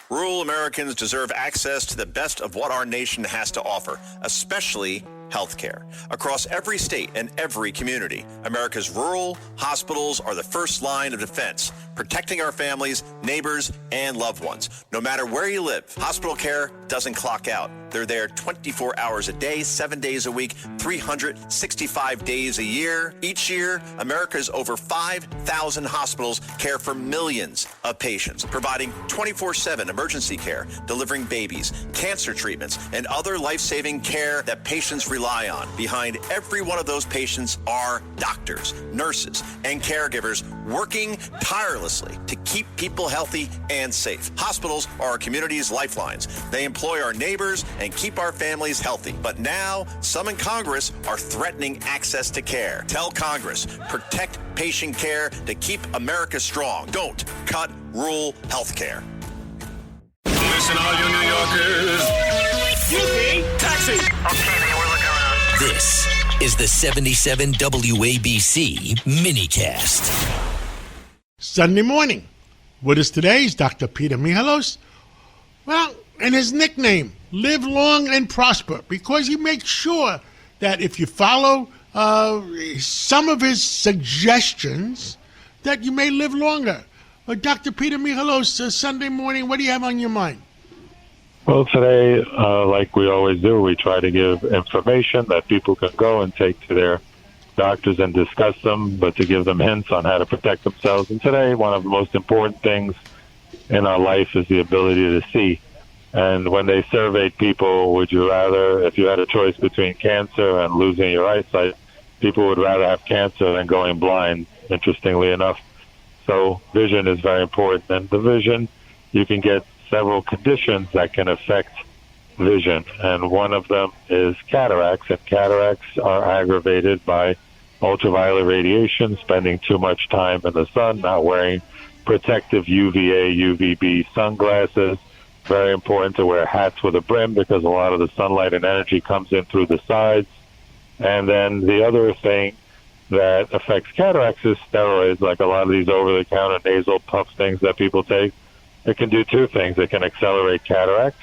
Rural Americans deserve access to the best of what our nation has to offer, especially healthcare. Across every state and every community, America's rural hospitals are the first line of defense, protecting our families, neighbors, and loved ones. No matter where you live, hospital care doesn't clock out. They're there 24 hours a day, 7 days a week, 365 days a year. Each year, America's over 5,000 hospitals care for millions of patients, providing 24/7 emergency care, delivering babies, cancer treatments, and other life-saving care that patients rely on. Behind every one of those patients are doctors, nurses, and caregivers working tirelessly to keep people healthy and safe. Hospitals are our community's lifelines. They employ our neighbors and keep our families healthy. But now, some in Congress are threatening access to care. Tell Congress, protect patient care to keep America strong. Don't cut rural health care. Listen, all you New Yorkers. Excuse me, taxi. Okay, man, we're looking around. This is the 77 WABC minicast. Sunday morning. With us today is Dr. Peter Michalos. Well, and his nickname, Live Long and Prosper, because he makes sure that if you follow some of his suggestions, that you may live longer. Dr. Peter Michalos, Sunday morning, what do you have on your mind? Well, today, like we always do, we try to give information that people can go and take to their doctors and discuss them, but to give them hints on how to protect themselves. And today, one of the most important things in our life is the ability to see. And when they surveyed people, would you rather, if you had a choice between cancer and losing your eyesight, people would rather have cancer than going blind, interestingly enough. So vision is very important. And the vision, you can get several conditions that can affect vision. And one of them is cataracts. And cataracts are aggravated by ultraviolet radiation, spending too much time in the sun, not wearing protective UVA, UVB sunglasses. Very important to wear hats with a brim because a lot of the sunlight and energy comes in through the sides. And then the other thing that affects cataracts is steroids, like a lot of these over-the-counter nasal puff things that people take. It can do two things. It can accelerate cataracts.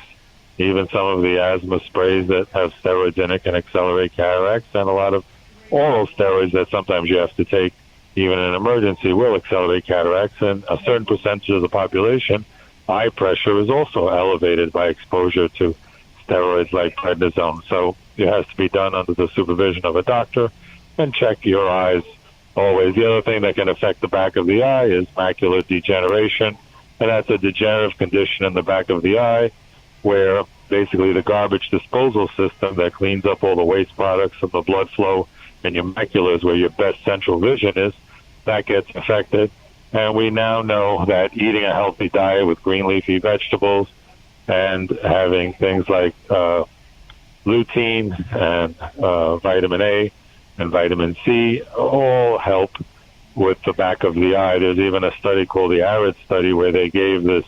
Even some of the asthma sprays that have steroids in it can accelerate cataracts. And a lot of oral steroids that sometimes you have to take, even in an emergency, will accelerate cataracts. And a certain percentage of the population, eye pressure is also elevated by exposure to steroids like prednisone. So it has to be done under the supervision of a doctor and check your eyes always. The other thing that can affect the back of the eye is macular degeneration. And that's a degenerative condition in the back of the eye where basically the garbage disposal system that cleans up all the waste products from the blood flow in your maculas where your best central vision is, that gets affected. And we now know that eating a healthy diet with green leafy vegetables and having things like lutein and vitamin A and vitamin C all help with the back of the eye. There's even a study called the ARID study where they gave this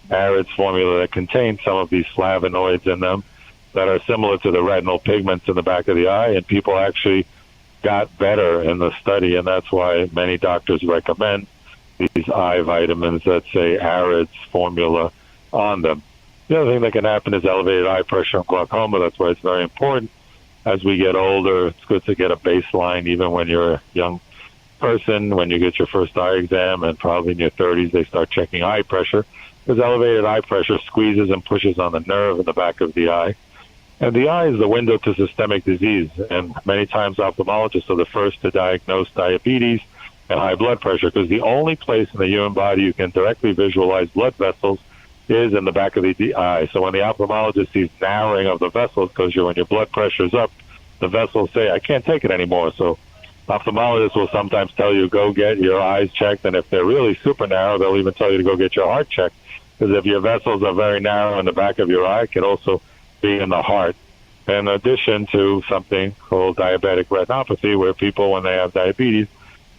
ARID formula that contains some of these flavonoids in them that are similar to the retinal pigments in the back of the eye, and people actually got better in the study, and that's why many doctors recommend these eye vitamins that say ARID's formula on them. The other thing that can happen is elevated eye pressure and glaucoma. That's why it's very important. As we get older, it's good to get a baseline, even when you're a young person. When you get your first eye exam, and probably in your 30s, they start checking eye pressure, because elevated eye pressure squeezes and pushes on the nerve in the back of the eye. And the eye is the window to systemic disease, and many times ophthalmologists are the first to diagnose diabetes and high blood pressure, because the only place in the human body you can directly visualize blood vessels is in the back of the eye. So when the ophthalmologist sees narrowing of the vessels, because when your blood pressure is up, the vessels say, I can't take it anymore. So ophthalmologists will sometimes tell you, go get your eyes checked, and if they're really super narrow, they'll even tell you to go get your heart checked, because if your vessels are very narrow in the back of your eye, it can also be in the heart. In addition to something called diabetic retinopathy, where people, when they have diabetes,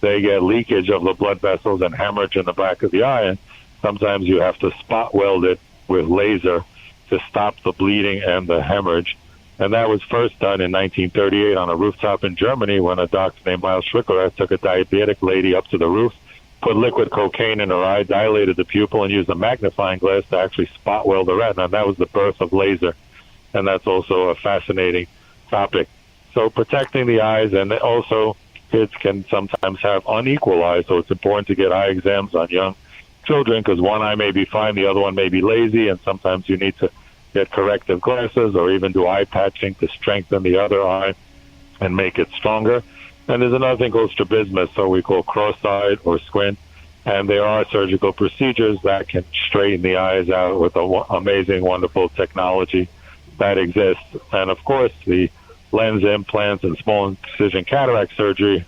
they get leakage of the blood vessels and hemorrhage in the back of the eye. And sometimes you have to spot weld it with laser to stop the bleeding and the hemorrhage. And that was first done in 1938 on a rooftop in Germany when a doctor named Michalos took a diabetic lady up to the roof put liquid cocaine in her eye, dilated the pupil, and used a magnifying glass to actually spot weld the retina. And that was the birth of laser. And that's also a fascinating topic. So protecting the eyes, and also kids can sometimes have unequal eyes, so it's important to get eye exams on young children because one eye may be fine, the other one may be lazy, and sometimes you need to get corrective glasses or even do eye patching to strengthen the other eye and make it stronger. And there's another thing called strabismus, so we call cross-eyed or squint, and there are surgical procedures that can straighten the eyes out with amazing, wonderful technology that exists. And of course, the lens implants and small incision cataract surgery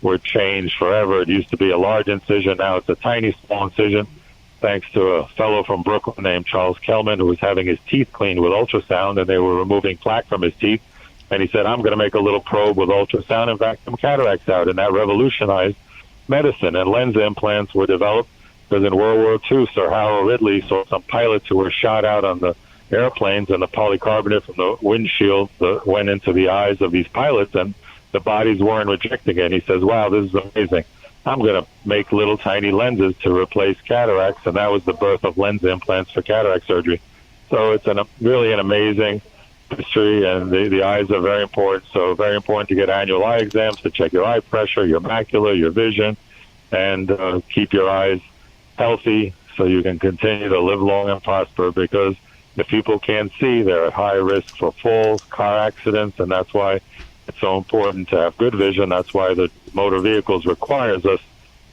were changed forever. It used to be a large incision. Now it's a tiny, small incision, thanks to a fellow from Brooklyn named Charles Kellman who was having his teeth cleaned with ultrasound, and they were removing plaque from his teeth. And he said, I'm going to make a little probe with ultrasound and vacuum cataracts out. And that revolutionized medicine. And lens implants were developed because in World War II, Sir Harold Ridley saw some pilots who were shot out on the airplanes, and the polycarbonate from the windshield went into the eyes of these pilots, and the bodies weren't rejecting it. And he says, wow, this is amazing. I'm going to make little tiny lenses to replace cataracts, and that was the birth of lens implants for cataract surgery. So it's really an amazing history, and the eyes are very important. So very important to get annual eye exams to check your eye pressure, your macula, your vision, and keep your eyes healthy so you can continue to live long and prosper, because if people can't see, they're at high risk for falls, car accidents, and that's why it's so important to have good vision. That's why the motor vehicles requires us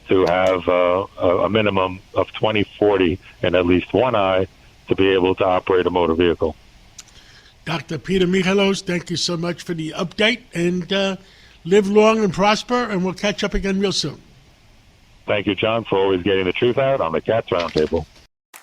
to have a minimum of 20/40 in at least one eye to be able to operate a motor vehicle. Dr. Peter Michalos, thank you so much for the update, and live long and prosper, and we'll catch up again real soon. Thank you, John, for always getting the truth out on the Cats Roundtable.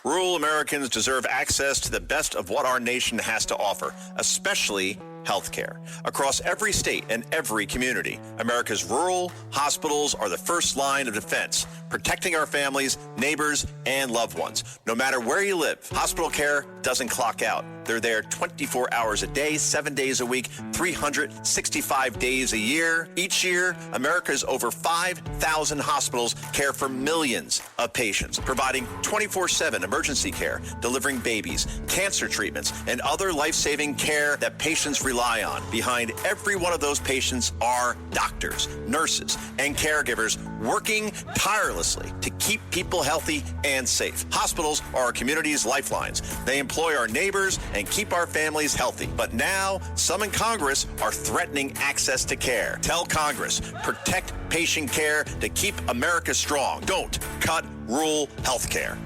Rural Americans deserve access to the best of what our nation has to offer, especially health care. Across every state and every community, America's rural hospitals are the first line of defense, protecting our families, neighbors, and loved ones. No matter where you live, hospital care doesn't clock out. They're there 24 hours a day, 7 days a week, 365 days a year. Each year, America's over 5,000 hospitals care for millions of patients, providing 24/7 emergency care, delivering babies, cancer treatments, and other life-saving care that patients rely on. Behind every one of those patients are doctors, nurses, and caregivers working tirelessly to keep people healthy and safe. Hospitals are our community's lifelines. They employ our neighbors and keep our families healthy. But now, some in Congress are threatening access to care. Tell Congress, protect patient care to keep America strong. Don't cut rural health care.